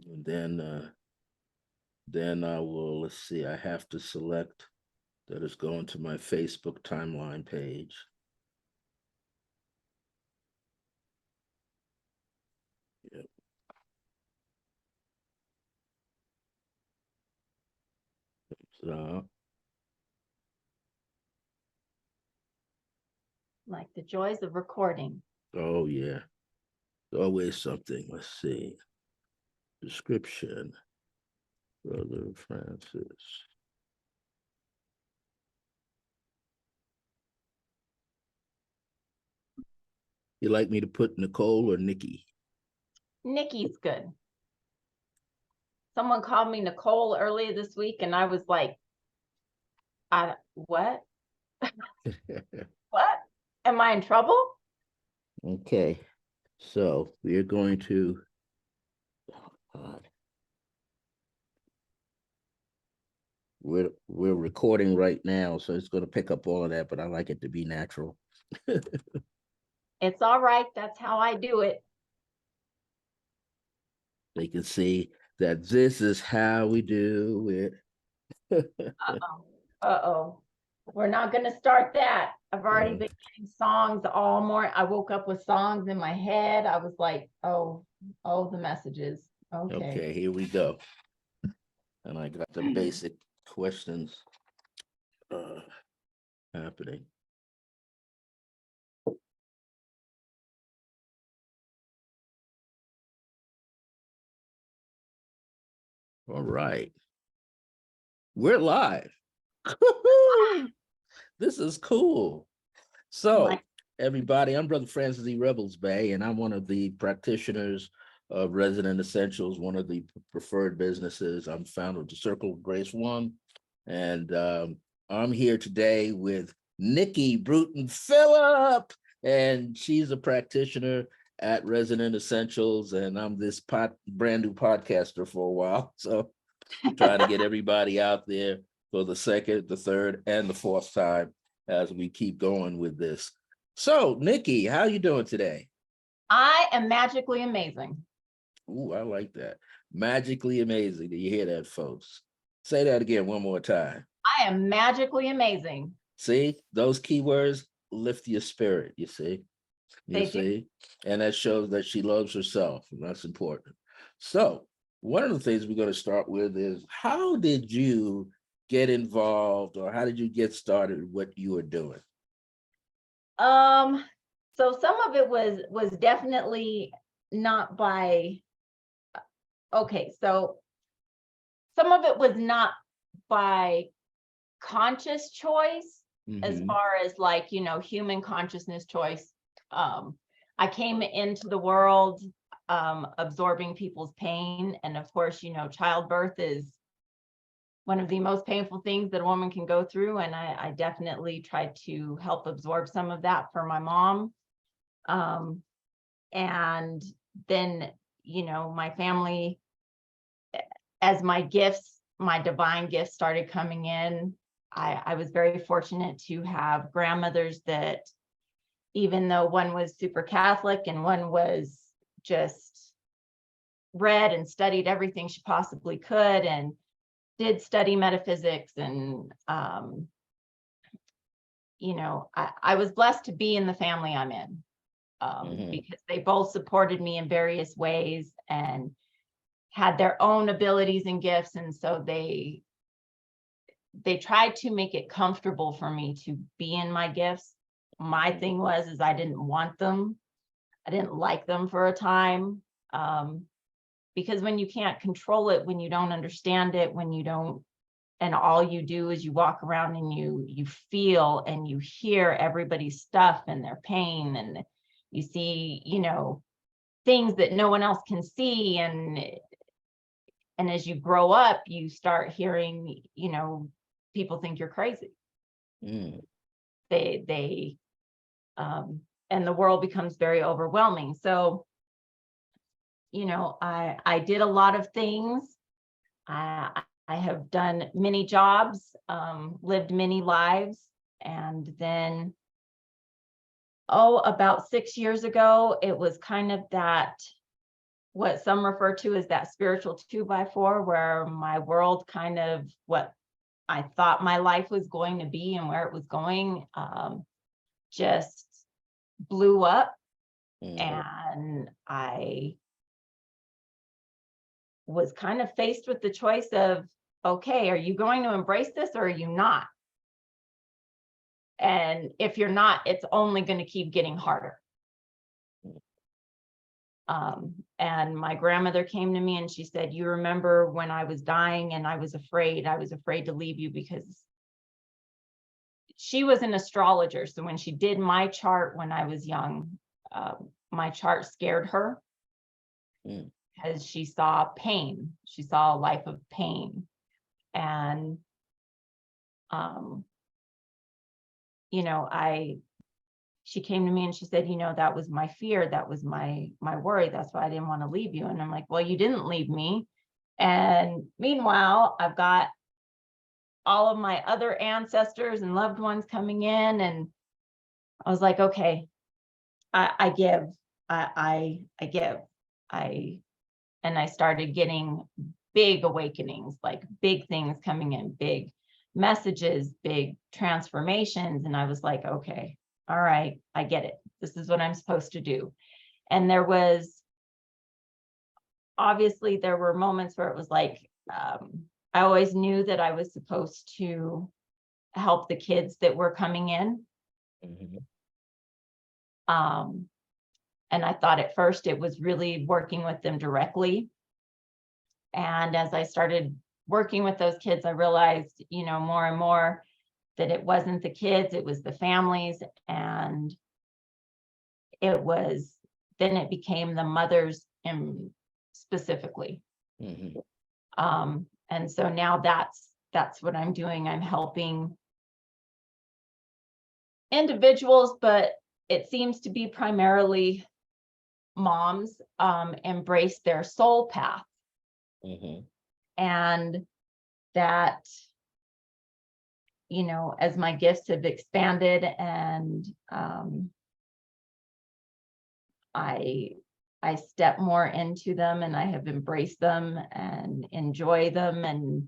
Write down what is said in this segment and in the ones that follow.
And then I will, let's see, I have to select that it's going to my Facebook timeline page. Yep. So, like the joys of recording. oh yeah, always something. Let's see. Description. Brother Francis. You like me to put Nicole or Nikki? Nikki's good. Someone called me Nicole earlier this week, and I was like, what? What? Am I in trouble? Okay, so we're going to, oh God. We're recording right now, so it's going to pick up all of that, but I like it to be natural. It's all right. That's how I do it. They can see that this is how we do it. Uh-oh. Uh-oh. We're not going to start that. I've already been getting songs all morning. I woke up with songs in my head. I was like, oh, the messages. Okay, here we go. And I got the basic questions happening. All right. We're live. This is cool. So, everybody, I'm Brother Francis E. Revels-Bey, and I'm one of the practitioners of Resonant Essentials, one of the preferred businesses. I'm founder of the Circle of Grace One, and I'm here today with Nikki Bruton-Phillip, and she's a practitioner at Resonant Essentials, and I'm this brand new podcaster for a while, so I'm trying to get everybody out there for the second, the third, and the fourth time as we keep going with this. So, Nikki, how you doing today? I am magically amazing. Ooh, I like that. Magically amazing. Do you hear that, folks? Say that again one more time. I am magically amazing. See, those keywords lift your spirit, you see? You see? And that shows that she loves herself, and that's important. So, one of the things we're going to start with is, how did you get involved, or how did you get started with what you were doing? So some of it was definitely not by, okay, so some of it was not by conscious choice, as far as like, human consciousness choice. I came into the world absorbing people's pain, and of course, childbirth is one of the most painful things that a woman can go through, and I definitely tried to help absorb some of that for my mom. And then, my family, as my gifts, my divine gifts started coming in, I was very fortunate to have grandmothers that, even though one was super Catholic and one was just read and studied everything she possibly could and did study metaphysics, and I was blessed to be in the family I'm in, because they both supported me in various ways and had their own abilities and gifts, and so they tried to make it comfortable for me to be in my gifts. My thing was I didn't want them. I didn't like them for a time, because when you can't control it, when you don't understand it, when you don't, and all you do is you walk around and you feel and you hear everybody's stuff and their pain, and you see, things that no one else can see, and as you grow up, you start hearing, people think you're crazy. They and the world becomes very overwhelming. So, I did a lot of things. I have done many jobs, lived many lives, and then, about 6 years ago, it was kind of that what some refer to as that spiritual 2x4, where my world kind of, what I thought my life was going to be and where it was going, just blew up. And I was kind of faced with the choice of, okay, are you going to embrace this or are you not? And if you're not, it's only going to keep getting harder. And my grandmother came to me and she said, you remember when I was dying and I was afraid to leave you, because she was an astrologer. So when she did my chart when I was young, my chart scared her because she saw pain. She saw a life of pain. And, you know, she came to me and she said, you know, that was my fear. That was my worry. That's why I didn't want to leave you. And I'm like, well, you didn't leave me. And meanwhile, I've got all of my other ancestors and loved ones coming in. And I was like, okay, I give, I give. And I started getting big awakenings, like big things coming in, big messages, big transformations. And I was like, okay, all right, I get it. This is what I'm supposed to do. And obviously there were moments where it was like, I always knew that I was supposed to help the kids that were coming in. And I thought at first it was really working with them directly. And as I started working with those kids, I realized, you know, more and more that it wasn't the kids, it was the families. And then it became the mothers specifically. And so now that's what I'm doing. I'm helping individuals, but it seems to be primarily moms embrace their soul path. And that, you know, as my gifts have expanded and I step more into them and I have embraced them and enjoy them and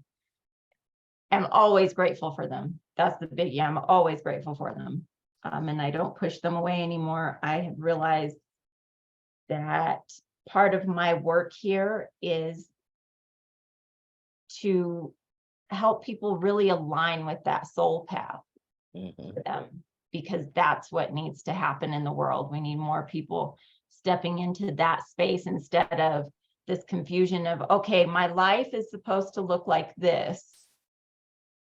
am always grateful for them. That's the biggie. I'm always grateful for them. And I don't push them away anymore. I have realized that part of my work here is to help people really align with that soul path for them, because that's what needs to happen in the world. We need more people stepping into that space instead of this confusion of, okay, my life is supposed to look like this.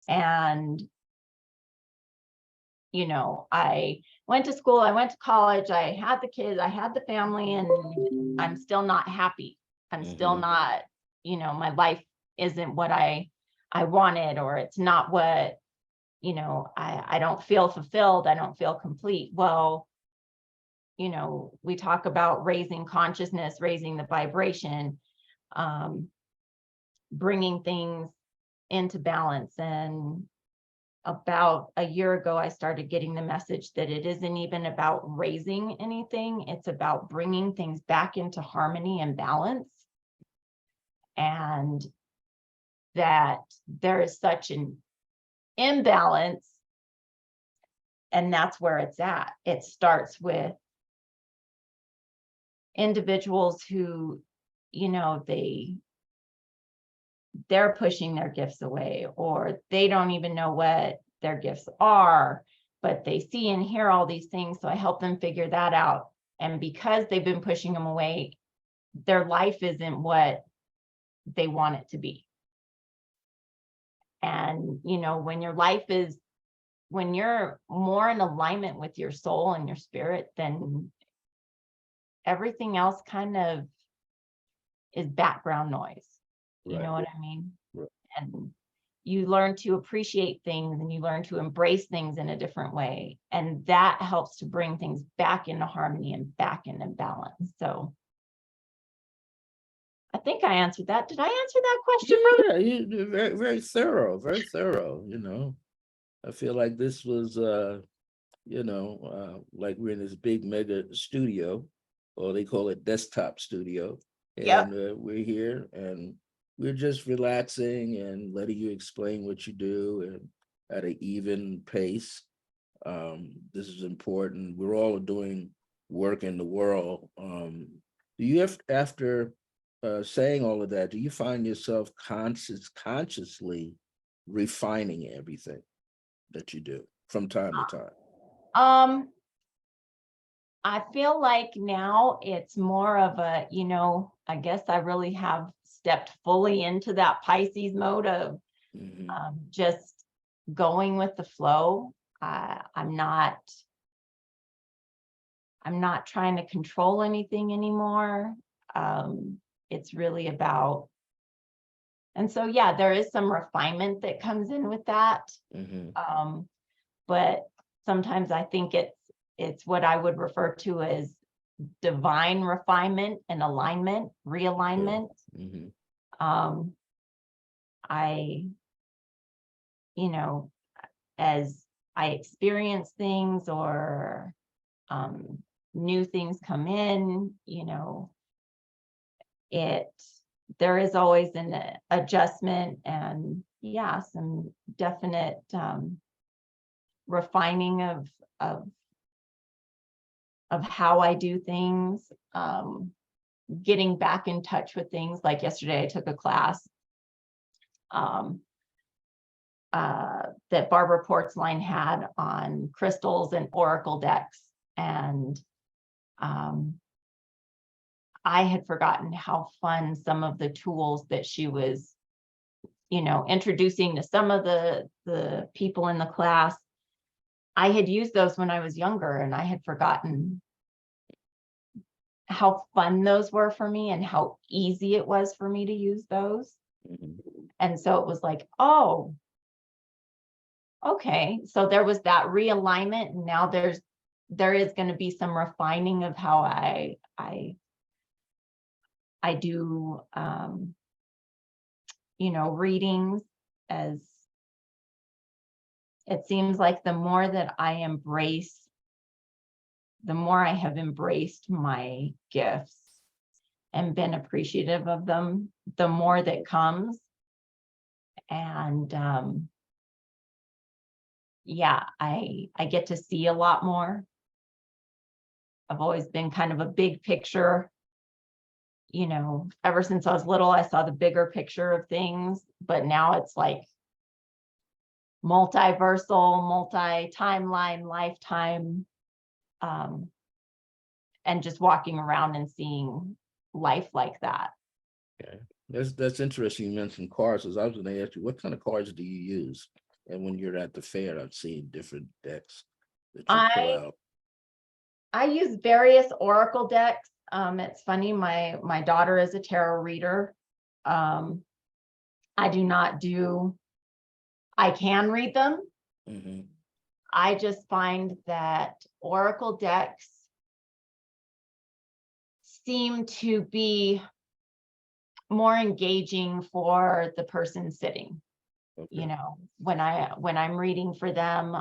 And, you know, I went to school, I went to college, I had the kids, I had the family, and I'm still not happy. I'm still not, you know, my life isn't what I wanted, or it's not what, you know, I don't feel fulfilled. I don't feel complete. Well, you know, we talk about raising consciousness, raising the vibration, bringing things into balance. And about a year ago, I started getting the message that it isn't even about raising anything. It's about bringing things back into harmony and balance. And that there is such an imbalance, and that's where it's at. It starts with individuals who, you know, they're pushing their gifts away, or they don't even know what their gifts are, but they see and hear all these things. So I help them figure that out. And because they've been pushing them away, their life isn't what they want it to be. And, you know, when you're more in alignment with your soul and your spirit, then everything else kind of is background noise. You know what I mean? And you learn to appreciate things and you learn to embrace things in a different way. And that helps to bring things back into harmony and back into balance. So I think I answered that. Did I answer that question? Yeah, you very, very thorough, very thorough. You know, I feel like this was, you know, like we're in this big mega studio, or they call it desktop studio. Yep. And we're here and we're just relaxing and letting you explain what you do and at an even pace. This is important. We're all doing work in the world. Do you have, after saying all of that, do you find yourself consciously refining everything that you do from time to time? Um, I feel like now it's more of a, I guess I really have stepped fully into that Pisces mode of Mhm. just going with the flow. I'm not trying to control anything anymore. It's really about, and so yeah, there is some refinement that comes in with that. Mhm. But sometimes I think it's what I would refer to as divine refinement and alignment, realignment. Mhm. Um, I, you know, as I experience things or new things come in, it there is always an adjustment and yeah, some definite refining of of how I do things, getting back in touch with things. Like yesterday, I took a class um, that Barbara Portzline had on crystals and oracle decks. And I had forgotten how fun some of the tools that she was, introducing to some of the people in the class. I had used those when I was younger and I had forgotten how fun those were for me and how easy it was for me to use those. Mhm. And so it was like, oh, okay. So there was that realignment. And now there is going to be some refining of how I do readings, as it seems like the more that the more I have embraced my gifts and been appreciative of them, the more that comes. And yeah, I get to see a lot more. I've always been kind of a big picture, ever since I was little, I saw the bigger picture of things, but now it's like multiversal, multi-timeline, lifetime, and just walking around and seeing life like that. Okay. That's interesting. You mentioned cars, as I was going to ask you, what kind of cars do you use? And when you're at the fair, I've seen different decks that you pull I out. I use various oracle decks. It's funny, my daughter is a tarot reader. Um, I do not do, I can read them. Mhm. I just find that oracle decks seem to be more engaging for the person sitting. Okay. When I'm reading for them,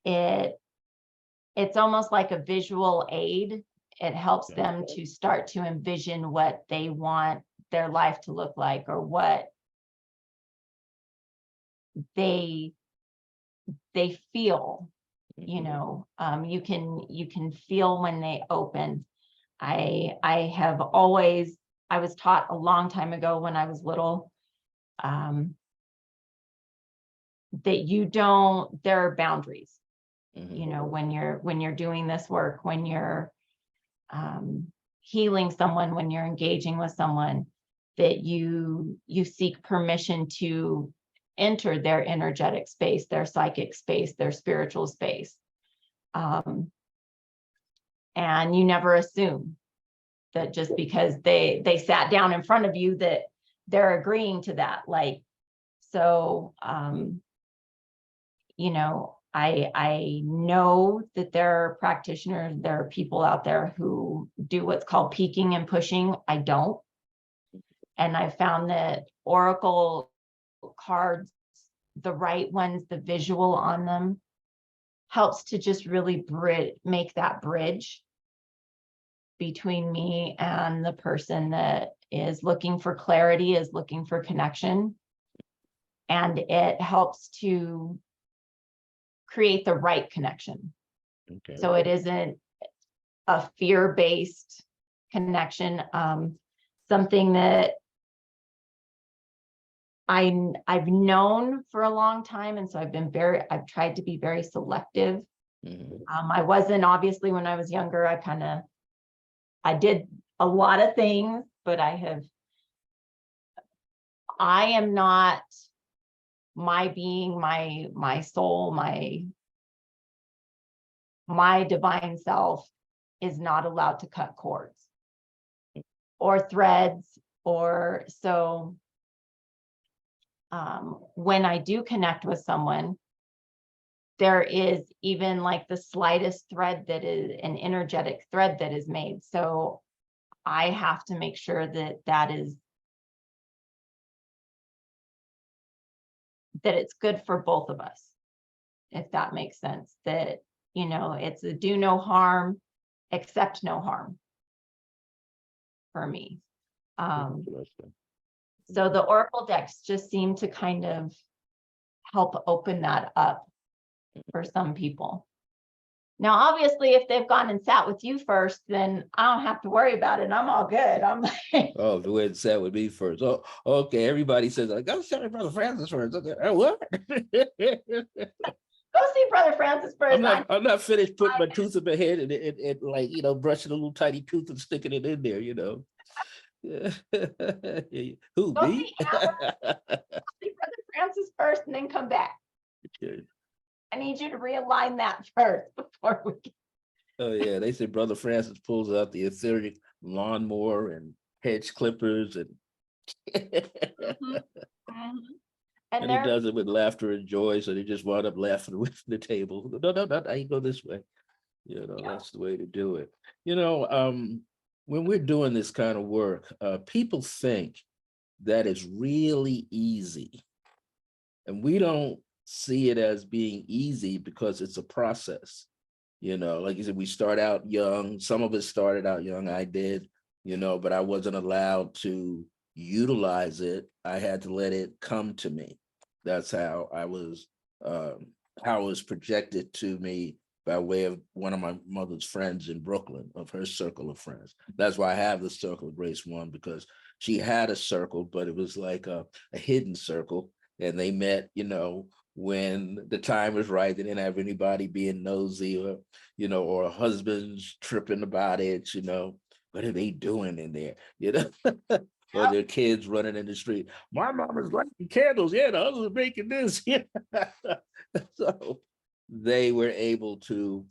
it it's almost like a visual aid. It helps Okay. them to start to envision what they want their life to look like, or what they feel. Mhm. You can feel when they open. I was taught a long time ago when I was little, um, that there are boundaries, Mhm. when you're doing this work, when you're healing someone, when you're engaging with someone, that you seek permission to enter their energetic space, their psychic space, their spiritual space. And you never assume that just because they sat down in front of you that they're agreeing to that. Like, so I know that there are practitioners, there are people out there who do what's called peeking and pushing. I don't. And I found that oracle cards, the right ones, the visual on them, helps to just really make that bridge between me and the person that is looking for clarity, is looking for connection. And it helps to create the right connection. Okay. So it isn't a fear-based connection. Something that I've known for a long time. And so I've tried to be very selective. I wasn't, obviously, when I was younger, I did a lot of things, but I am not my being, my soul, my divine self is not allowed to cut cords or threads, or so. When I do connect with someone, there is even like the slightest thread that is an energetic thread that is made. So I have to make sure that it's good for both of us, if that makes sense. That, it's a do no harm, accept no harm for me. So the Oracle decks just seem to kind of help open that up for some people. Now, obviously, if they've gone and sat with you first, then I don't have to worry about it. I'm all good. I'm like, oh, if you went and sat with me first. Oh, okay. Everybody says, like, go see Brother Francis first. Okay. What? Go see Brother Francis first. I'm not finished putting my tooth in my head and like, brushing a little tiny tooth and sticking it in there, Who, Go me? see Brother Francis first and then come back. Okay. I need you to realign that first before we get. Oh, yeah. They say Brother Francis pulls out the etheric lawnmower and hedge clippers and and he does it with laughter and joy. So they just wound up laughing with the table. No, I go this way. That's the way to do it. When we're doing this kind of work, people think that it's really easy. And we don't see it as being easy because it's a process. Like you said, we start out young. Some of us started out young. I did, but I wasn't allowed to utilize it. I had to let it come to me. That's how I was, how it was projected to me by way of one of my mother's friends in Brooklyn, of her circle of friends. That's why I have the Circle of Grace one, because she had a circle, but it was like a hidden circle. And they met, when the time was right. They didn't have anybody being nosy or husbands tripping about it, what are they doing in there, or their kids running in the street. My mama's lighting candles. Yeah, the others are making this. Yeah. So they were able to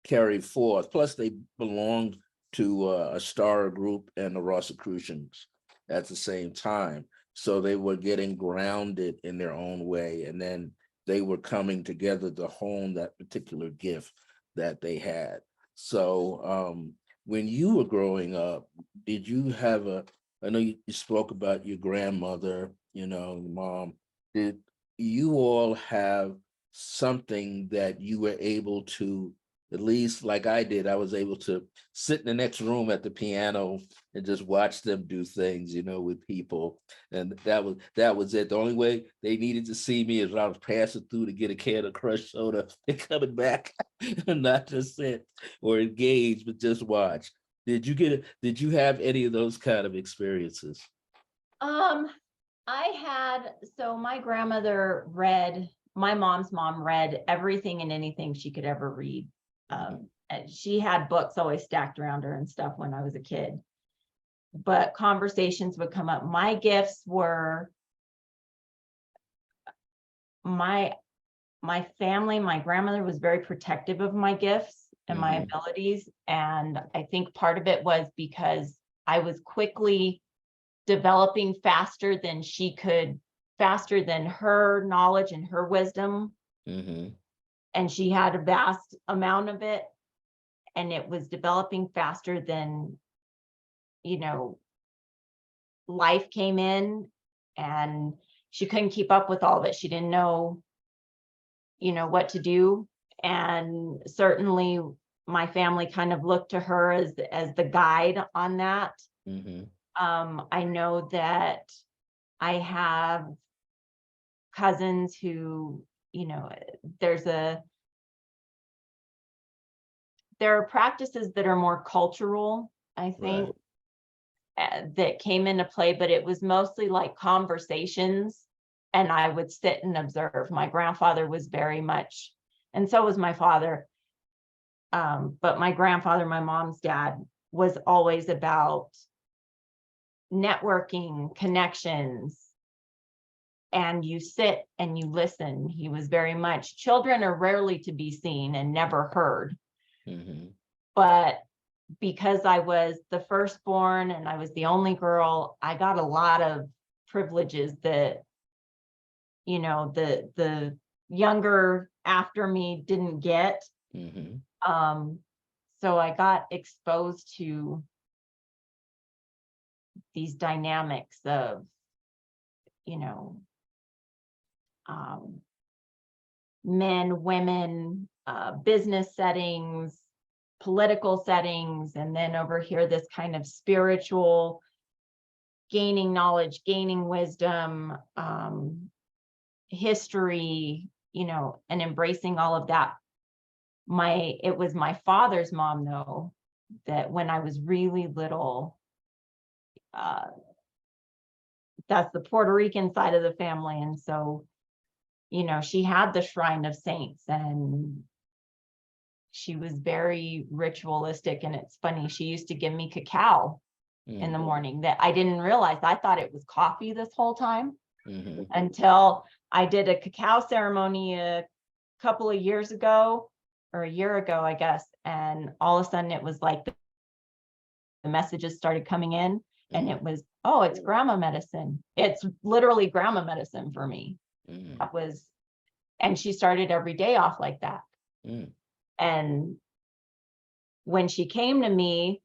carry forth. Plus, they belonged to a star group and the Rosicrucians at the same time. So they were getting grounded in their own way. And then they were coming together to hone that particular gift that they had. So when you were growing up, did you have I know you spoke about your grandmother, your mom. Did you all have something that you were able to, at least like I did, I was able to sit in the next room at the piano and just watch them do things, with people. And that was it. The only way they needed to see me is I was passing through to get a can of crushed soda and coming back and not just sit or engage, but just watch. Did you have any of those kind of experiences? So my grandmother my mom's mom read everything and anything she could ever read. And she had books always stacked around her and stuff when I was a kid. But conversations would come up. My gifts were my family. My grandmother was very protective of my gifts and my abilities. And I think part of it was because I was quickly developing faster than faster than her knowledge and her wisdom. And she had a vast amount of it. And it was developing faster than, life came in, and she couldn't keep up with all of it. She didn't know, what to do. And certainly my family kind of looked to her as the guide on that. Mhm. I know that I have cousins who, there are practices that are more cultural, I think, Right. that came into play, but it was mostly like conversations, and I would sit and observe. My grandfather was very much, and so was my father. But my grandfather, my mom's dad, was always about networking, connections, and you sit and you listen. He was very much, children are rarely to be seen and never heard. Mhm. But because I was the firstborn and I was the only girl, I got a lot of privileges that, the younger after me didn't get. Mhm. So I got exposed to these dynamics of, you know, um, men, women, business settings, political settings, and then over here, this kind of spiritual, gaining knowledge, gaining wisdom, history, and embracing all of that. It was my father's mom, though, that when I was really little, uh, that's the Puerto Rican side of the family. And so, she had the shrine of saints, and she was very ritualistic. And it's funny, she used to give me cacao in the Mhm. morning that I didn't realize. I thought it was coffee this whole time Mhm. until I did a cacao ceremony a couple of years ago, or a year ago, I guess. And all of a sudden it was like the messages started coming in, and Mhm. it was, oh, it's grandma medicine. It's literally grandma medicine for me. Mhm. That was, and she started every day off like that. Mhm. And when she came to me,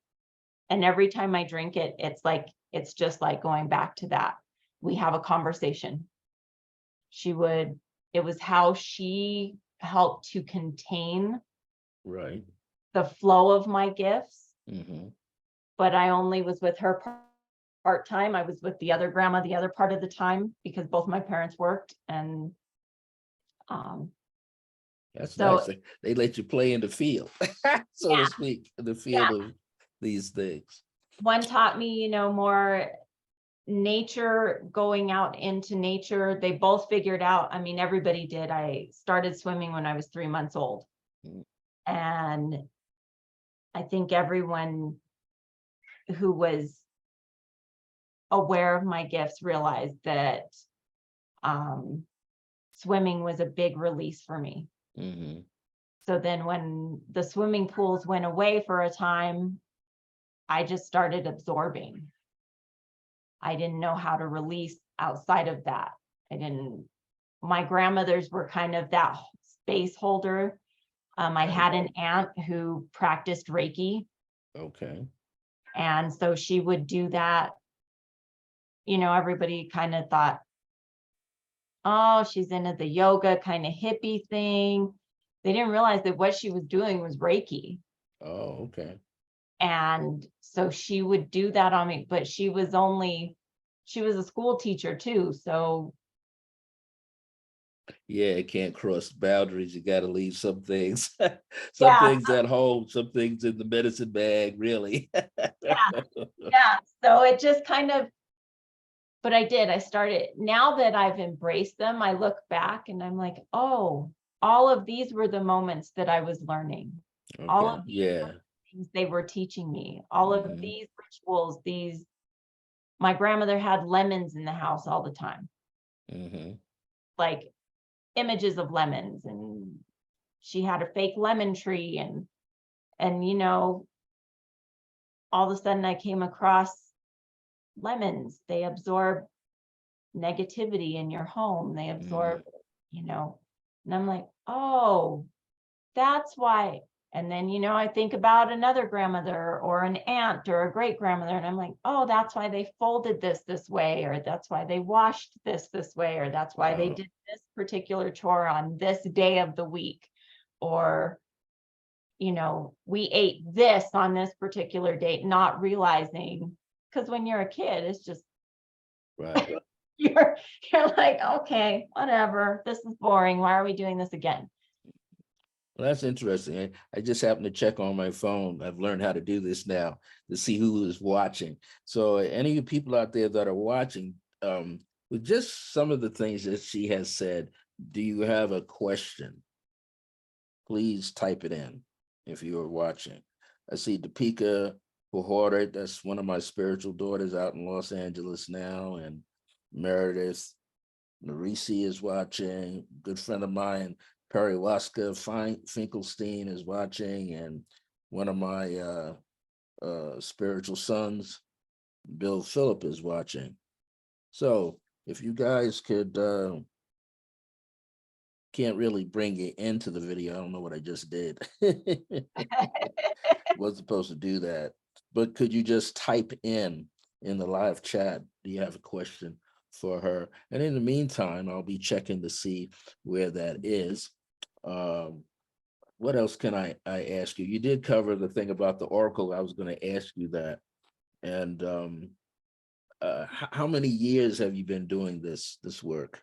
and every time I drink it, it's just like going back to that. We have a conversation. It was how she helped to contain Right. the flow of my gifts, Mhm. but I only was with her part-time. I was with the other grandma the other part of the time because both my parents worked. And um, That's nice. so They let you play in the field, so to yeah, speak, in the yeah. field of these things. One taught me, more nature, going out into nature. They both figured out, I mean, everybody did. I started swimming when I was 3 months old. Mhm. And I think everyone who was aware of my gifts realized that um, swimming was a big release for me. Mhm. So then when the swimming pools went away for a time, I just started absorbing. I didn't know how to release outside of that. My grandmothers were kind of that space holder. I Right. had an aunt who practiced Reiki. Okay. And so she would do that. Everybody kind of thought, oh, she's into the yoga kind of hippie thing. They didn't realize that what she was doing was Reiki. Oh, okay. And so she would do that on me, but she was a school teacher too. So Yeah, it can't cross boundaries. You got to leave some things, some yeah, things at home, some things in the medicine bag, really. yeah, yeah. So it just kind of, but I started, now that I've embraced them, I look back and I'm like, oh, all of these were the moments that I was learning. All of Okay. these were Yeah. the things they were teaching me. All of Mhm. these rituals, my grandmother had lemons in the house all the time, Mhm. like images of lemons, and she had a fake lemon tree. And all of a sudden I came across lemons. They absorb negativity in your home. They absorb, Mhm. and I'm like, oh, that's why. And then, I think about another grandmother or an aunt or a great grandmother, and I'm like, oh, that's why they folded this way, or that's why they washed this way, or that's why they Wow. did this particular chore on this day of the week. Or you know, we ate this on this particular date, not realizing, because when you're a kid, it's just, Right. you're like, okay, whatever, this is boring. Why are we doing this again? Well, that's interesting. I just happened to check on my phone. I've learned how to do this now to see who is watching. So any of you people out there that are watching, with just some of the things that she has said, do you have a question? Please type it in if you are watching. I see Topeka Pahorder, that's one of my spiritual daughters out in Los Angeles now, and Meredith Marisi is watching. Good friend of mine, Perry Waska Finkelstein is watching, and one of my spiritual sons, Bill Phillip, is watching. So if you guys could, can't really bring it into the video. I don't know what I just did. Was supposed to do that, but could you just type in the live chat? Do you have a question for her? And in the meantime, I'll be checking to see where that is. What else can I ask you? You did cover the thing about the Oracle. I was going to ask you that. And how many years have you been doing this work?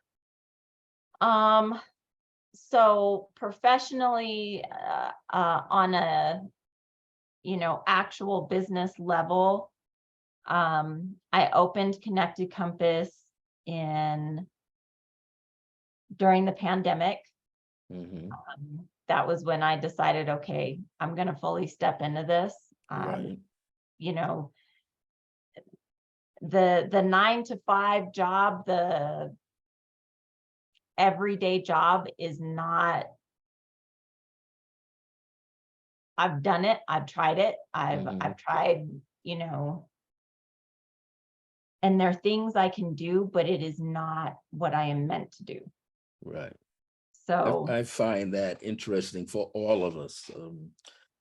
So professionally, on a, you know, actual business level, I opened Connected Compass during the pandemic. That was when I decided, okay, I'm going to fully step into this. Right. You know, the 9 to 5 job, the everyday job is not, I've done it, I've tried it, I've tried, you know, and there are things I can do, but it is not what I am meant to do. Right. So I find that interesting for all of us.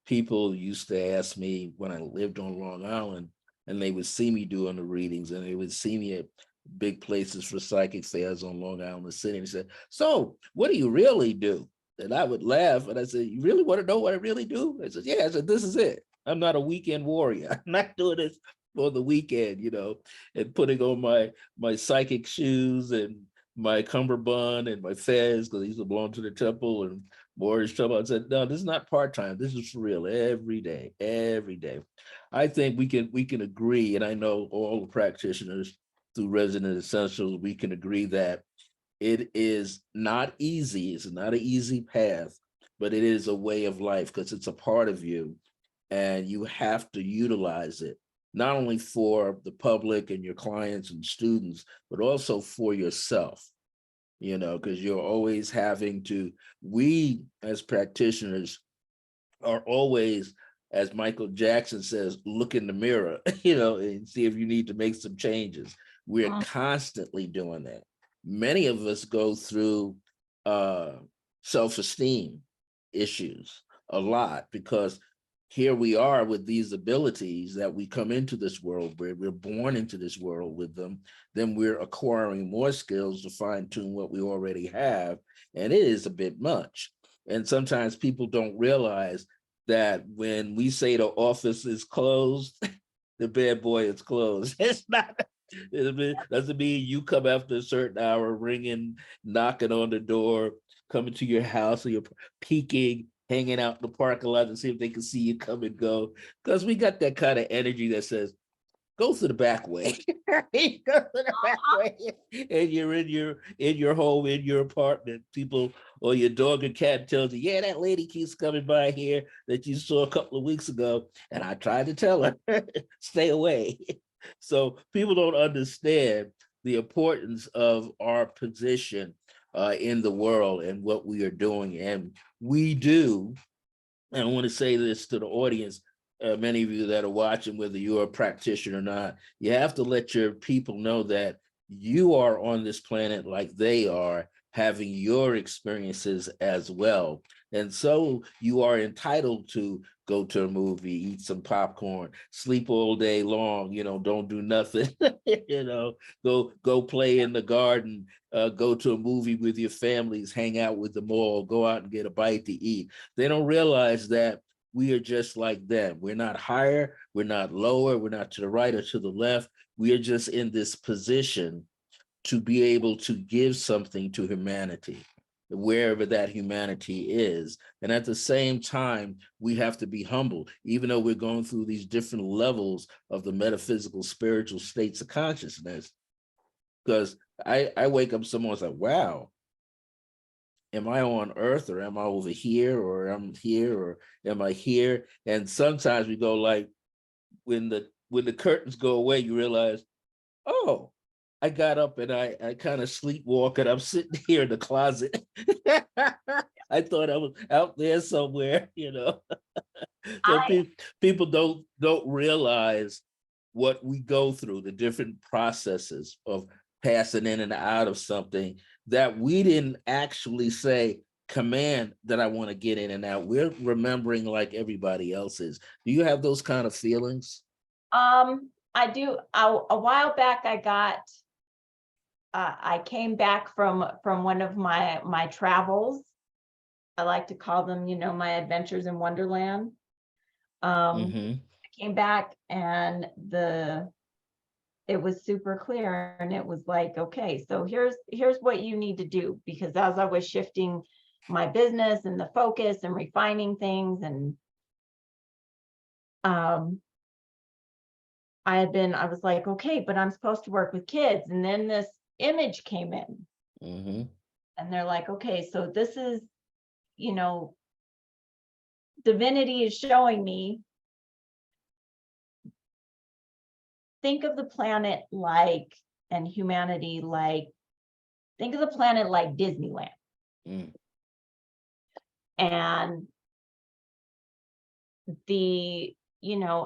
People used to ask me when I lived on Long Island, and they would see me doing the readings, and they would see me at big places for psychic fairs on Long Island City, and said, "So, what do you really do?" And I would laugh, and I said, "You really want to know what I really do?" I said, "Yeah." I said, "This is it. I'm not a weekend warrior. I'm not doing this for the weekend, you know, and putting on my psychic shoes and my cummerbund and my fez, because I used to belong to the temple and Moorish temple." I said, "No, this is not part-time. This is for real, every day, every day." I think we can agree, and I know all the practitioners through Resonant Essentials, we can agree that it is not easy. It's not an easy path, but it is a way of life because it's a part of you, and you have to utilize it, not only for the public and your clients and students, but also for yourself, you know, because you're always having to, we as practitioners are always, as Michael Jackson says, look in the mirror, you know, and see if you need to make some changes. We're constantly doing that. Many of us go through self-esteem issues a lot because here we are with these abilities that we come into this world where we're born into this world with them, then we're acquiring more skills to fine tune what we already have. And it is a bit much. And sometimes people don't realize that when we say the office is closed, the bad boy is closed. It's not, it doesn't mean you come after a certain hour, ringing, knocking on the door, coming to your house, or you're peeking, hanging out in the parking lot to see if they can see you come and go. Because we got that kind of energy that says, go through the back way. Go through the back way, and you're in your home, in your apartment. People or your dog or cat tells you, "Yeah, that lady keeps coming by here that you saw a couple of weeks ago," and I tried to tell her, stay away. So people don't understand the importance of our position in the world and what we are doing, and we do. And I want to say this to the audience, many of you that are watching, whether you're a practitioner or not, you have to let your people know that you are on this planet like they are, having your experiences as well. And so you are entitled to go to a movie, eat some popcorn, sleep all day long, you know, don't do nothing, you know, go play in the garden, go to a movie with your families, hang out with them all, go out and get a bite to eat. They don't realize that we are just like them. We're not higher, we're not lower, we're not to the right or to the left. We are just in this position to be able to give something to humanity, wherever that humanity is. And at the same time, we have to be humble, even though we're going through these different levels of the metaphysical, spiritual states of consciousness. Because I wake up, someone's like, wow, am I on earth, or am I over here, or I'm here, or am I here? And sometimes we go like, when the curtains go away, you realize, oh, I got up and I kind of sleepwalk and I'm sitting here in the closet. I thought I was out there somewhere, you know. So people don't realize what we go through, the different processes of passing in and out of something that we didn't actually say, command that I want to get in and out. We're remembering like everybody else is. Do you have those kind of feelings? I do. A while back, I came back from one of my travels. I like to call them, my adventures in Wonderland. I came back and it was super clear, and it was like, okay, so here's what you need to do, because as I was shifting my business and the focus and refining things, and I was like, okay, but I'm supposed to work with kids. And then this image came in, and they're like, okay, so this is, divinity is showing me, think of the planet like, and humanity like, think of the planet like Disneyland. And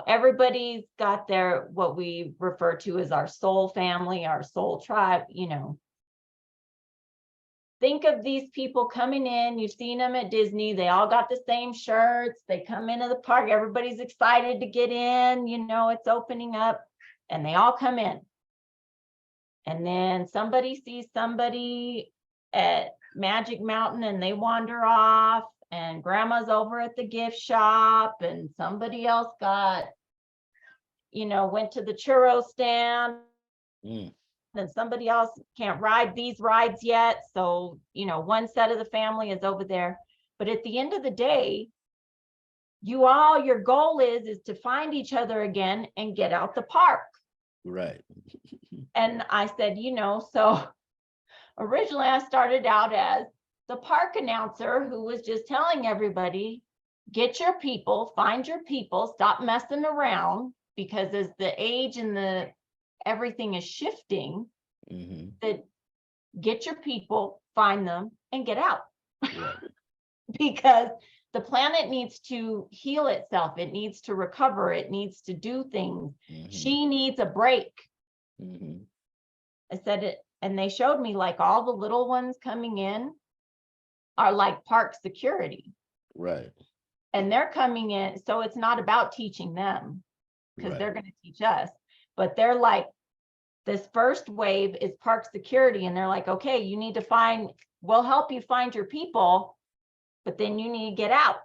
everybody's got their, what we refer to as our soul family, our soul tribe. Think of these people coming in, you've seen them at Disney, they all got the same shirts, they come into the park, everybody's excited to get in, it's opening up, and they all come in. And then somebody sees somebody at Magic Mountain and they wander off, and grandma's over at the gift shop, and somebody else went to the churro stand, and somebody else can't ride these rides yet. So, one set of the family is over there. But at the end of the day, your goal is to find each other again and get out the park. Right. And I said, so originally I started out as the park announcer who was just telling everybody, get your people, find your people, stop messing around, because as the age and everything is shifting, that get your people, find them, and get out. Right. Because the planet needs to heal itself. It needs to recover. It needs to do things. She needs a break. I said it, and they showed me like all the little ones coming in are like park security. Right. And they're coming in. So it's not about teaching them, because they're going to teach us. But they're like, this first wave is park security. And they're like, okay, you need to we'll help you find your people, but then you need to get out.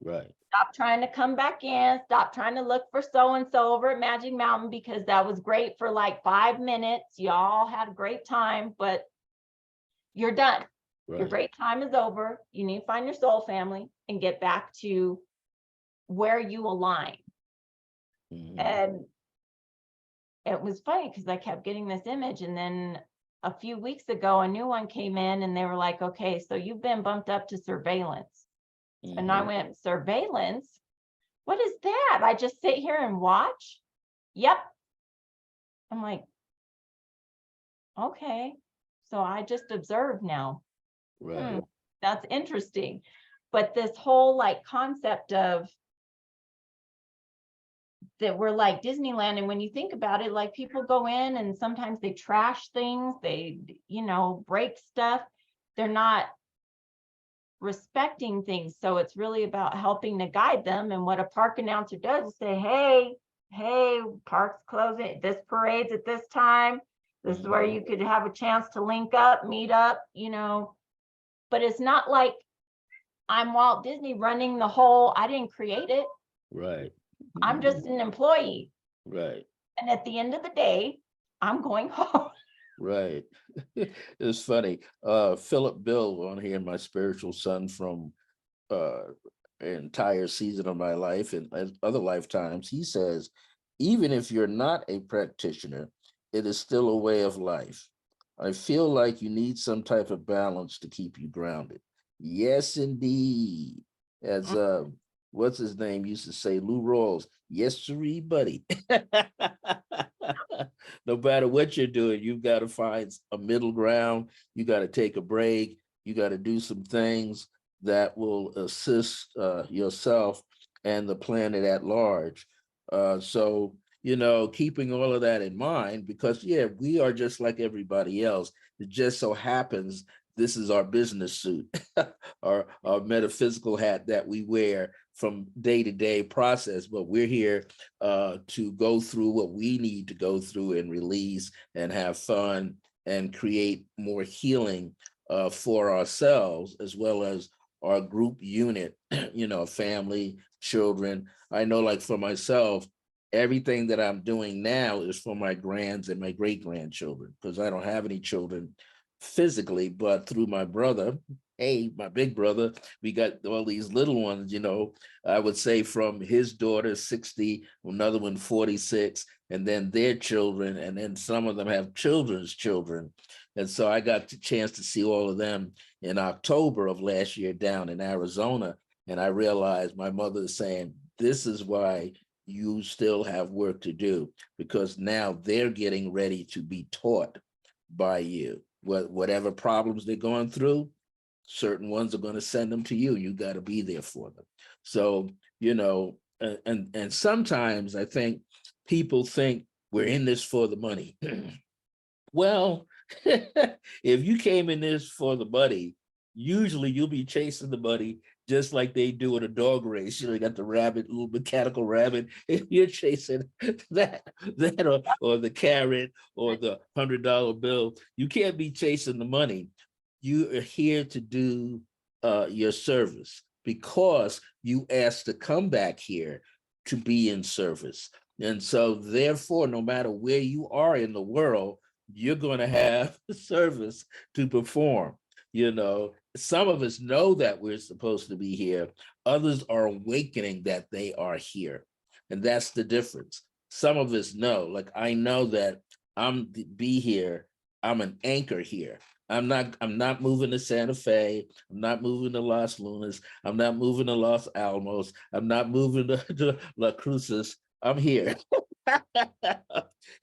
Right. Stop trying to come back in. Stop trying to look for so-and-so over at Magic Mountain, because that was great for like 5 minutes. Y'all had a great time, but you're done. Right. Your great time is over. You need to find your soul family and get back to where you align. And it was funny because I kept getting this image, and then a few weeks ago, a new one came in, and they were like, okay, so you've been bumped up to surveillance. And I went, surveillance? What is that? I just sit here and watch? Yep. I'm like, okay, so I just observe now. Right. That's interesting. But this whole like concept of that we're like Disneyland. And when you think about it, like people go in and sometimes they trash things, they, break stuff. They're not respecting things. So it's really about helping to guide them. And what a park announcer does is say, hey, park's closing, this parade's at this time. This is where you could have a chance to link up, meet up, but it's not like I'm Walt Disney running the whole, I didn't create it. Right. I'm just an employee. Right. And at the end of the day, I'm going home. Right. It's funny. Philip Bill on here, my spiritual son from entire season of my life and other lifetimes, he says, even if you're not a practitioner, it is still a way of life. I feel like you need some type of balance to keep you grounded. Yes, indeed. As what's his name used to say, Lou Rawls, yes, sirree, buddy. No matter what you're doing, you've got to find a middle ground. You got to take a break. You got to do some things that will assist yourself and the planet at large. So, keeping all of that in mind, because yeah, we are just like everybody else. It just so happens this is our business suit, our metaphysical hat that we wear from day to day process, but we're here to go through what we need to go through and release and have fun and create more healing for ourselves as well as our group unit, family, children. I know, like for myself, everything that I'm doing now is for my grands and my great grandchildren, because I don't have any children physically, but through my brother, my big brother, we got all these little ones, I would say from his daughter 60, another one 46, and then their children, and then some of them have children's children. And so I got the chance to see all of them in October of last year down in Arizona. And I realized my mother is saying, this is why you still have work to do, because now they're getting ready to be taught by you. Whatever problems they're going through, certain ones are going to send them to you. You got to be there for them. So, and sometimes I think people think we're in this for the money. Well, if you came in this for the money, usually you'll be chasing the money just like they do in a dog race. You got the rabbit, little mechanical rabbit. If you're chasing that or the carrot or the $100 bill, you can't be chasing the money. You are here to do your service because you asked to come back here to be in service. And so therefore, no matter where you are in the world, you're going to have service to perform. Some of us know that we're supposed to be here. Others are awakening that they are here. And that's the difference. Some of us know, like I know that I'm be here. I'm an anchor here. I'm not moving to Santa Fe. I'm not moving to Las Lunas. I'm not moving to Los Alamos. I'm not moving to La Cruces. I'm here.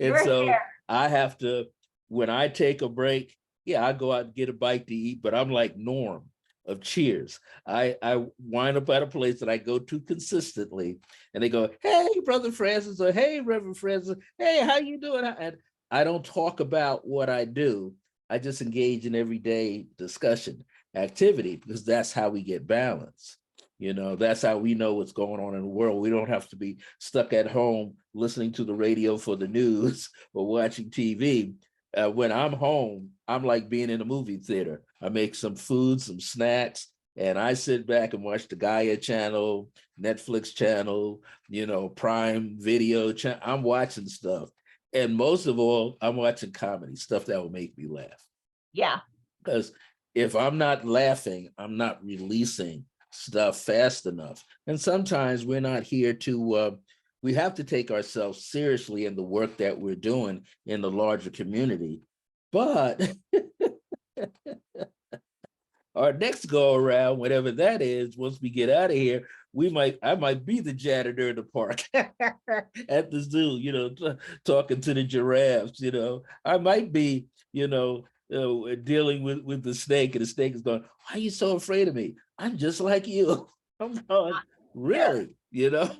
And so here. I have to, when I take a break, yeah, I go out and get a bite to eat, but I'm like Norm of Cheers. I wind up at a place that I go to consistently, and they go, "Hey, Brother Francis," or "Hey, Reverend Francis, hey, how you doing?" And I don't talk about what I do. I just engage in everyday discussion activity, because that's how we get balance. That's how we know what's going on in the world. We don't have to be stuck at home listening to the radio for the news or watching TV. When I'm home, I'm like being in a movie theater. I make some food, some snacks, and I sit back and watch the Gaia channel, Netflix channel, Prime Video channel. I'm watching stuff. And most of all, I'm watching comedy, stuff that will make me laugh. Yeah. Because if I'm not laughing, I'm not releasing stuff fast enough. And sometimes we're not here to, we have to take ourselves seriously in the work that we're doing in the larger community. But our next go around, whatever that is, once we get out of here, I might be the janitor in the park at the zoo, talking to the giraffes, I might be, dealing with the snake, and the snake is going, "Why are you so afraid of me? I'm just like you." I'm going, really? The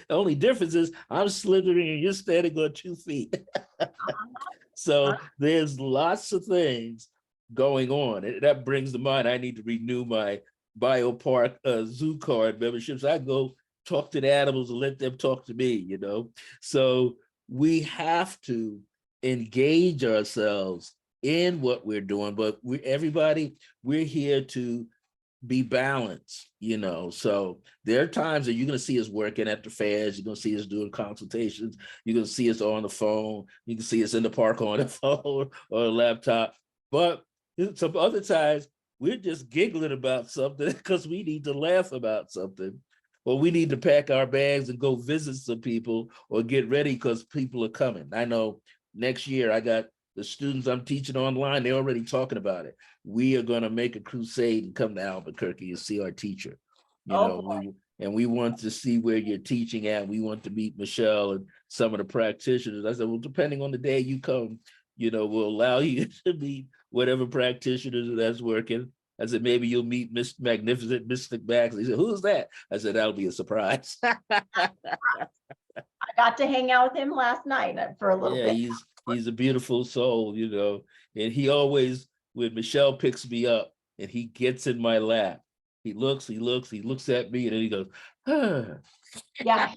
only difference is I'm slithering and you're standing on 2 feet. So there's lots of things going on. And that brings to mind, I need to renew my biopark zoo card memberships. I go talk to the animals and let them talk to me, So we have to engage ourselves in what we're doing, but we're here to be balanced, So there are times that you're going to see us working at the fairs. You're going to see us doing consultations. You're going to see us on the phone. You can see us in the park on the phone or a laptop. But some other times we're just giggling about something because we need to laugh about something, or we need to pack our bags and go visit some people or get ready because people are coming. I know next year I got the students I'm teaching online, they're already talking about it. We are going to make a crusade and come to Albuquerque and see our teacher. We want to see where you're teaching at. We want to meet Michelle and some of the practitioners. I said, well, depending on the day you come, we'll allow you to meet whatever practitioners that's working. I said, maybe you'll meet Miss Magnificent Mystic Bax. He said, who's that? I said, that'll be a surprise. I got to hang out with him last night for a little bit. He's a beautiful soul, and he always, when Michelle picks me up and he gets in my lap, he looks at me, and then he goes, Yeah,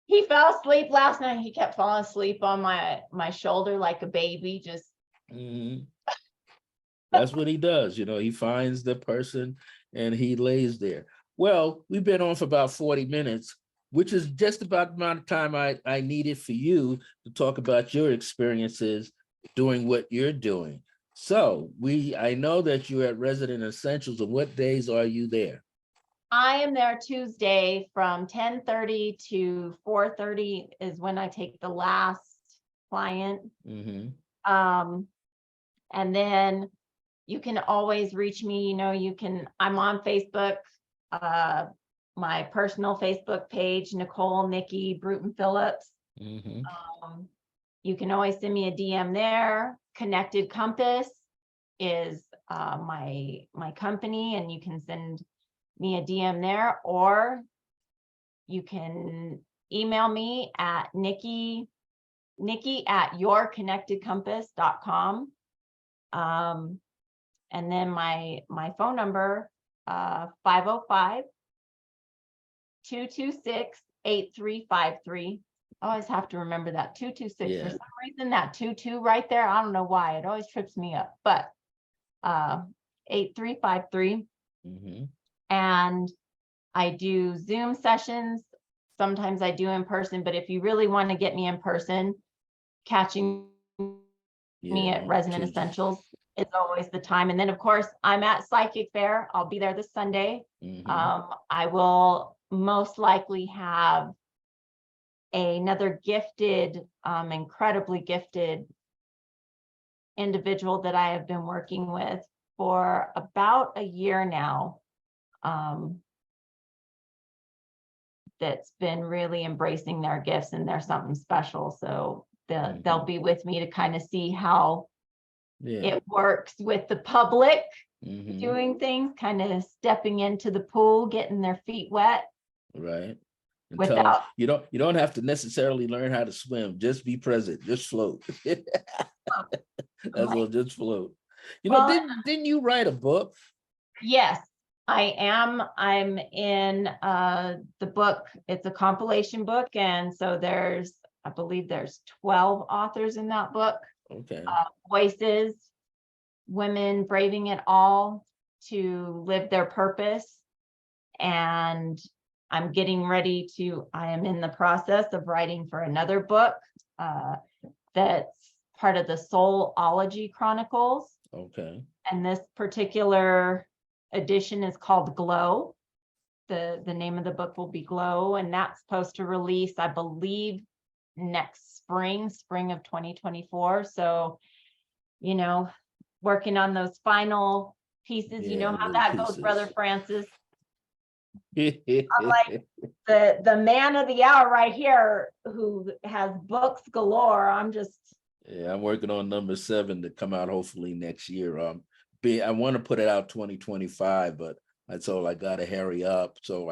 he fell asleep last night. He kept falling asleep on my shoulder like a baby, just. That's what he does. He finds the person and he lays there. Well, we've been on for about 40 minutes, which is just about the amount of time I needed for you to talk about your experiences doing what you're doing. So I know that you're at Resident Essentials, and what days are you there? I am there Tuesday from 10:30 to 4:30 is when I take the last client. And then you can always reach me, I'm on Facebook, my personal Facebook page, Nikki Bruton-Phillip. You can always send me a DM there. Connected Compass is my company, and you can send me a DM there, or you can email me at Nikki at yourconnectedcompass.com. And then my phone number, 505-226-8353. I always have to remember that 226. Yeah. For some reason, that 22 right there, I don't know why. It always trips me up, but 8353. And I do Zoom sessions. Sometimes I do in person, but if you really want to get me in person, catching me at Resonant Essentials, it's always the time. And then, of course, I'm at Psychic Fair. I'll be there this Sunday. I will most likely have another gifted, incredibly gifted individual that I have been working with for about a year now. That's been really embracing their gifts, and they're something special. So they'll be with me to kind of see how it works with the public doing things, kind of stepping into the pool, getting their feet wet. Right. And you don't have to necessarily learn how to swim. Just be present. Just float. That's all. Just float. Didn't you write a book? Yes, I am. I'm in the book. It's a compilation book, and so I believe there's 12 authors in that book. Okay. Voices, women braving it all to live their purpose. And I'm getting ready I am in the process of writing for another book that's part of the Soulology Chronicles. Okay. And this particular edition is called Glow. The name of the book will be Glow, and that's supposed to release, I believe, next spring of 2024. So, working on those final pieces. You know how that goes, Brother Francis. I'm like the man of the hour right here, who has books galore. I'm working on number 7 to come out hopefully next year. I want to put it out 2025, but I told I got to hurry up. So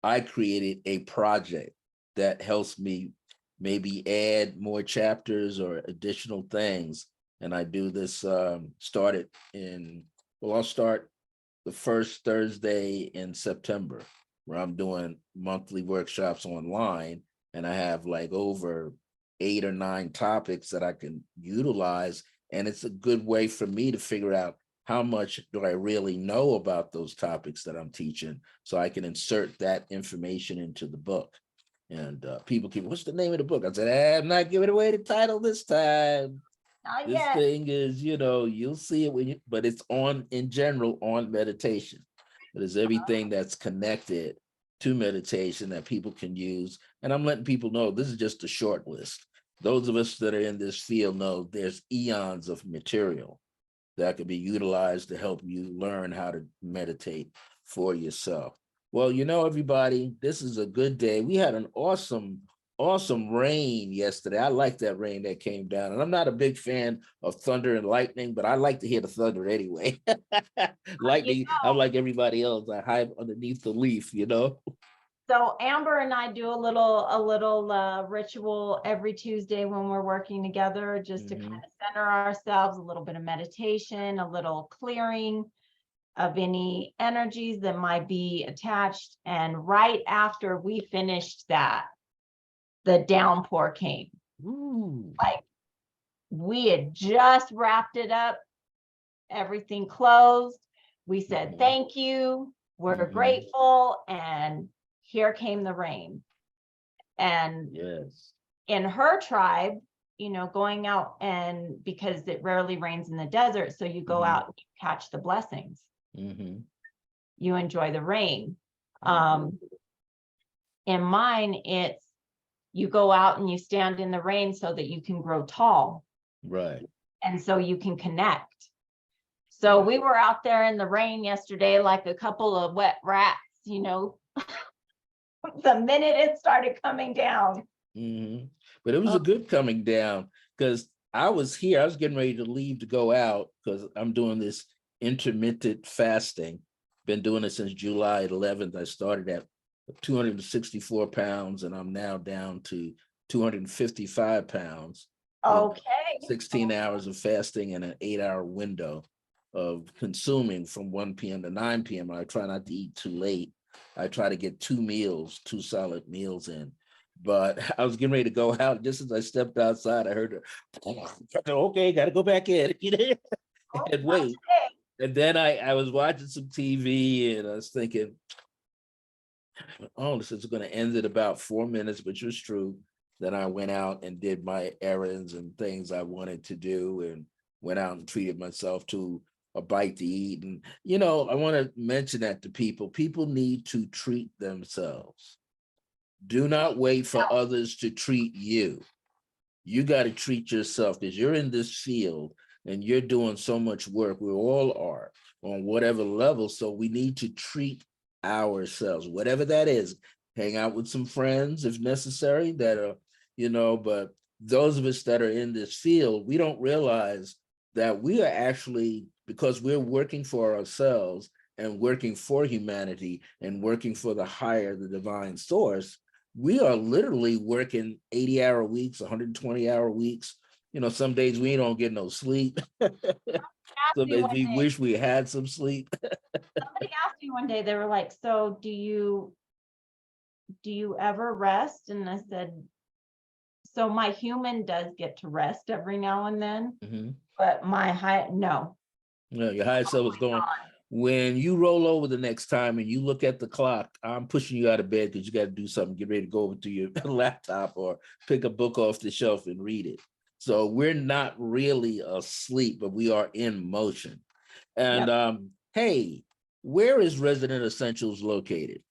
I created a project that helps me maybe add more chapters or additional things. And I do this, I'll start the first Thursday in September, where I'm doing monthly workshops online, and I have like over 8 or 9 topics that I can utilize. And it's a good way for me to figure out how much do I really know about those topics that I'm teaching, so I can insert that information into the book. And people keep, what's the name of the book? I said, I'm not giving away the title this time. Not This yet. thing is, you'll see it when you, but it's on, in general, on meditation. It is everything that's connected to meditation that people can use. And I'm letting people know this is just a short list. Those of us that are in this field know there's eons of material that could be utilized to help you learn how to meditate for yourself. Well, everybody, this is a good day. We had an awesome rain yesterday. I like that rain that came down. And I'm not a big fan of thunder and lightning, but I like to hear the thunder anyway. Lightning, I'm like everybody else. I hide underneath the leaf, So Amber and I do a little ritual every Tuesday when we're working together, just to kind of center ourselves, a little bit of meditation, a little clearing of any energies that might be attached. And right after we finished that, the downpour came. Ooh. Like, we had just wrapped it up, everything closed. We said, thank you, we're grateful, and here came the rain. And yes, in her tribe, going out, and because it rarely rains in the desert, so you go out and you catch the blessings. You enjoy the rain. In mine, it's you go out and you stand in the rain so that you can grow tall. Right. And so you can connect. So we were out there in the rain yesterday like a couple of wet rats, the minute it started coming down. But it was a good coming down, because I was getting ready to leave to go out, because I'm doing this intermittent fasting. Been doing it since July 11th. I started at 264 pounds and I'm now down to 255 pounds. Okay. 16 hours of fasting and an 8-hour window of consuming from 1 p.m. to 9 p.m. I try not to eat too late. I try to get 2 solid meals in. But I was getting ready to go out. Just as I stepped outside, I heard, okay, got to go back in. And wait. And then I was watching some TV and I was thinking, oh, this is going to end in about 4 minutes, which was true. Then I went out and did my errands and things I wanted to do, and went out and treated myself to a bite to eat. And, I want to mention that to people. People need to treat themselves. Do not wait for others to treat you. You got to treat yourself, because you're in this field and you're doing so much work. We all are on whatever level. So we need to treat ourselves, whatever that is. Hang out with some friends if necessary that are, but those of us that are in this field, we don't realize that we are actually, because we're working for ourselves and working for humanity and working for the higher, the divine source, we are literally working 80-hour weeks, 120-hour weeks. Some days we don't get no sleep. Some days we wish we had some sleep. Somebody asked me one day, they were like, so do you ever rest? And I said, so my human does get to rest every now and then, but my no. No, your higher self is going. When you roll over the next time and you look at the clock, I'm pushing you out of bed because you got to do something, get ready to go over to your laptop or pick a book off the shelf and read it. So we're not really asleep, but we are in motion. And hey, where is Resident Essentials located?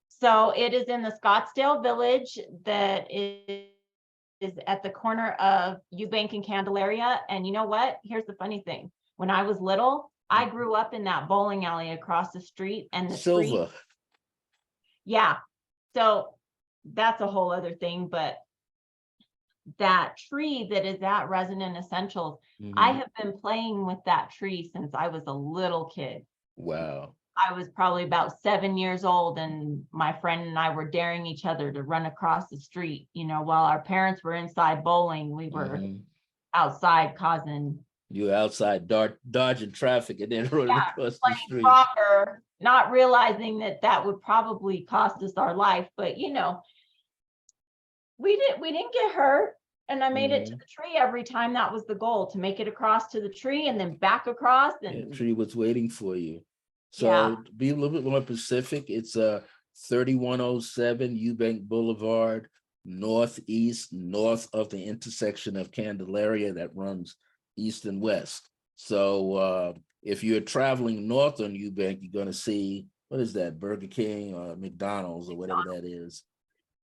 So it is in the Scottsdale Village, that is at the corner of Eubank and Candelaria. And you know what? Here's the funny thing. When I was little, I grew up in that bowling alley across the street, and the Silver. tree. Yeah. So that's a whole other thing, but that tree that is at Resonant Essentials, I have been playing with that tree since I was a little kid. Wow. I was probably about 7 years old, and my friend and I were daring each other to run across the street. While our parents were inside bowling, we were outside causing. You were outside dodging traffic and then running across the street. Soccer, not realizing that would probably cost us our life, but we didn't get hurt. And I made it to the tree every time. That was the goal, to make it across to the tree and then back across. And the tree was waiting for you. So yeah. to be a little bit more specific, it's 3107 Eubank Boulevard, northeast, north of the intersection of Candelaria that runs east and west. So if you're traveling north on Eubank, you're going to see, what is that, Burger King or McDonald's or whatever that is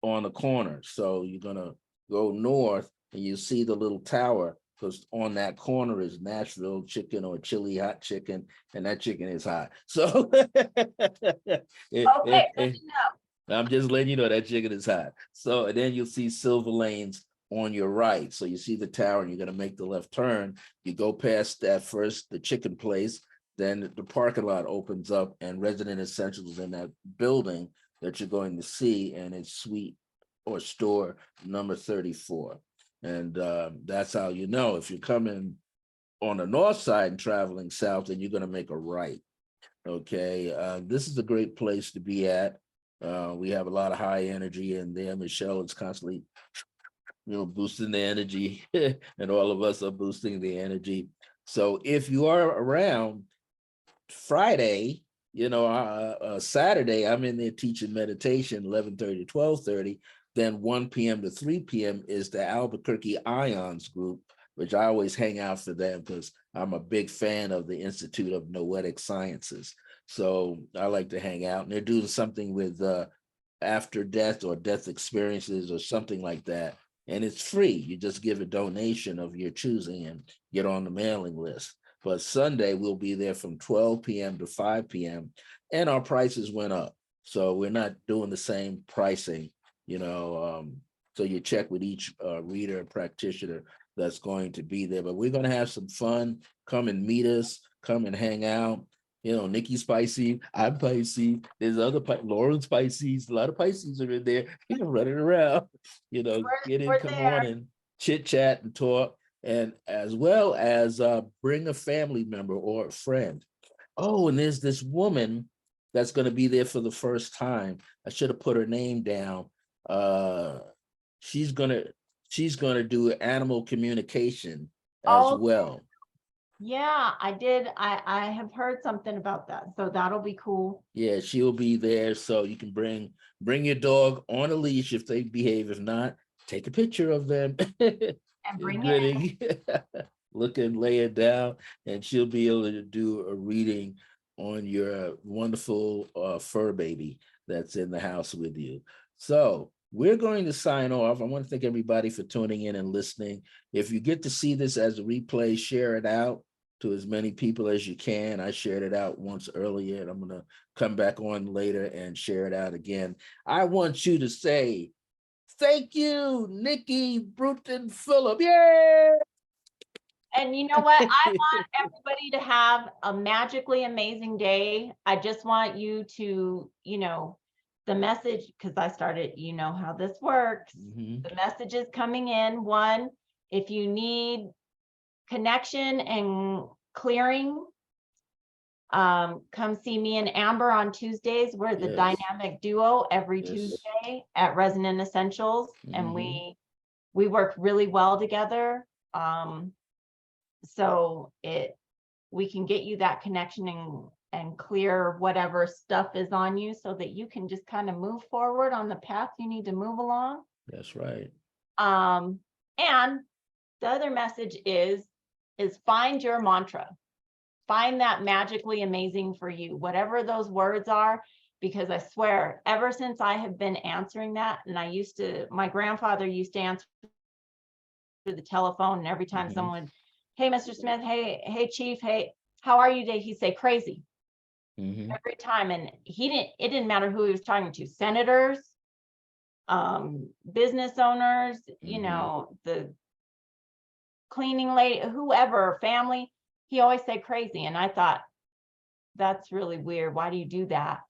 on the corner. So you're going to go north and you see the little tower, because on that corner is Nashville chicken or chili hot chicken, and that chicken is hot. So Okay, good to know. I'm just letting you know that chicken is hot. So and then you'll see Silver Lanes on your right. So you see the tower and you're going to make the left turn. You go past that first, the chicken place, then the parking lot opens up and Resident Essentials in that building that you're going to see, and it's suite or store number 34. And that's how you know if you're coming on the north side and traveling south, then you're going to make a right. Okay, this is a great place to be at. We have a lot of high energy in there. Michelle is constantly, boosting the energy, and all of us are boosting the energy. So if you are around Friday, Saturday, I'm in there teaching meditation, 11:30 to 12:30. Then 1 p.m. to 3 p.m. is the Albuquerque Ions group, which I always hang out for them because I'm a big fan of the Institute of Noetic Sciences. So I like to hang out, and they're doing something with after death or death experiences or something like that. And it's free. You just give a donation of your choosing and get on the mailing list. But Sunday, we'll be there from 12 p.m. to 5 p.m. And our prices went up. So we're not doing the same pricing, so you check with each reader and practitioner that's going to be there. But we're going to have some fun. Come and meet us. Come and hang out. Nikki's Spicy. I'm Pisces. There's other Lauren's Pisces. A lot of Pisces are in there, running around. Get in, come on and chit chat and talk. And as well as bring a family member or a friend. Oh, and there's this woman that's going to be there for the first time. I should have put her name down. She's gonna do animal communication as well. Yeah, I did. I have heard something about that, so that'll be cool. Yeah, she'll be there, so you can bring your dog on a leash if they behave. If not, take a picture of them and bring it. Look and lay it down, and she'll be able to do a reading on your wonderful fur baby that's in the house with you. So we're going to sign off. I want to thank everybody for tuning in and listening. If you get to see this as a replay, share it out to as many people as you can. I shared it out once earlier, and I'm going to come back on later and share it out again. I want you to say, thank you, Nikki, Bruton-Phillip. Yay! And you know what? I want everybody to have a magically amazing day. I just want you to, the message, because I started, how this works. Mm-hmm. The message is coming in. One, if you need connection and clearing, come see me and Amber on Tuesdays. We're the dynamic duo every Tuesday at Resonant Essentials. Mm-hmm. And we work really well together. So we can get you that connection and clear whatever stuff is on you so that you can just kind of move forward on the path you need to move along. That's right. And the other message is find your mantra. Find that magically amazing for you, whatever those words are, because I swear, ever since I have been answering that, and my grandfather used to answer the telephone, and every time someone, hey, Mr. Smith, hey, Chief, hey, how are you today? He'd say crazy every time. And it didn't matter who he was talking to, senators, business owners, the cleaning lady, whoever, family, he always said crazy. And I thought, that's really weird. Why do you do that?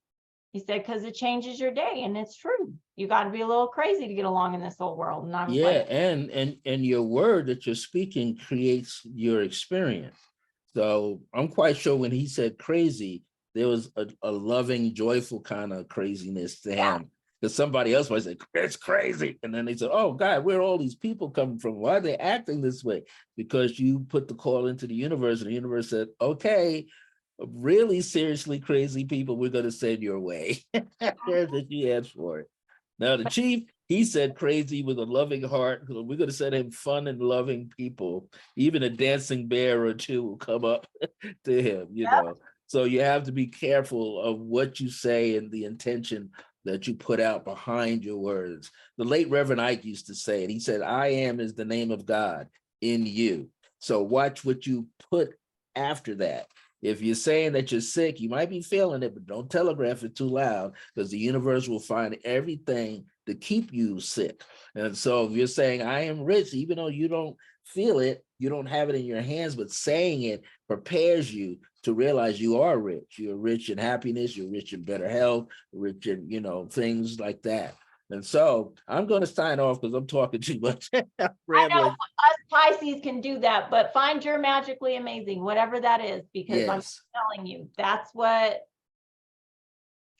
He said, because it changes your day. And it's true. You got to be a little crazy to get along in this old world. And I was like, and your word that you're speaking creates your experience. So I'm quite sure when he said crazy, there was a loving, joyful kind of craziness to him. Because somebody else might say, it's crazy. And then they say, oh God, where are all these people coming from? Why are they acting this way? Because you put the call into the universe, and the universe said, okay, really seriously crazy people, we're going to send your way. That you asked for it. Now the chief, he said crazy with a loving heart. We're going to send him fun and loving people. Even a dancing bear or two will come up to him, you know. So you have to be careful of what you say and the intention that you put out behind your words. The late Reverend Ike used to say it. He said, I am is the name of God in you. So watch what you put after that. If you're saying that you're sick, you might be feeling it, but don't telegraph it too loud, because the universe will find everything to keep you sick. And so if you're saying, I am rich, even though you don't feel it, you don't have it in your hands, but saying it prepares you to realize you are rich. You're rich in happiness, you're rich in better health, rich in, you know, things like that. And so I'm going to sign off because I'm talking too much. Rambling. I know us Pisces can do that, but find your magically amazing, whatever that is, because I'm Yes. telling you, that's what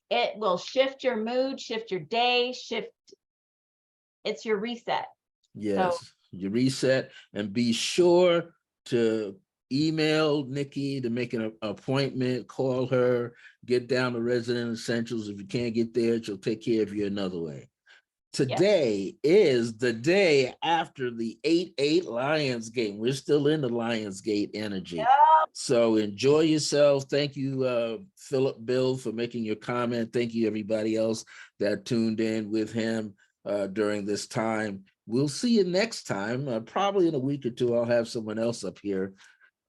it will shift your mood, shift your day, it's your reset. Yes, So, you reset, and be sure to email Nikki to make an appointment, call her, get down to Resident Essentials. If you can't get there, she'll take care of you another way. Today is the day after the 8-8 Lions game. We're still in the Lionsgate energy. yeah. So enjoy yourself. Thank you, Philip Bill, for making your comment. Thank you, everybody else that tuned in with him during this time. We'll see you next time. Probably in a week or two, I'll have someone else up here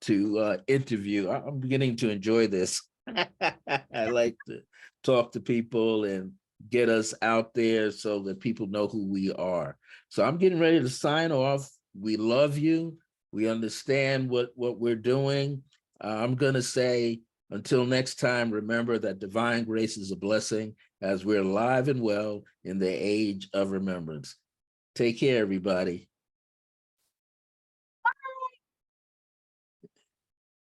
to interview. I'm beginning to enjoy this. I like to talk to people and get us out there so that people know who we are. So I'm getting ready to sign off. We love you. We understand what we're doing. I'm going to say, until next time, remember that divine grace is a blessing as we're alive and well in the age of remembrance. Take care, everybody.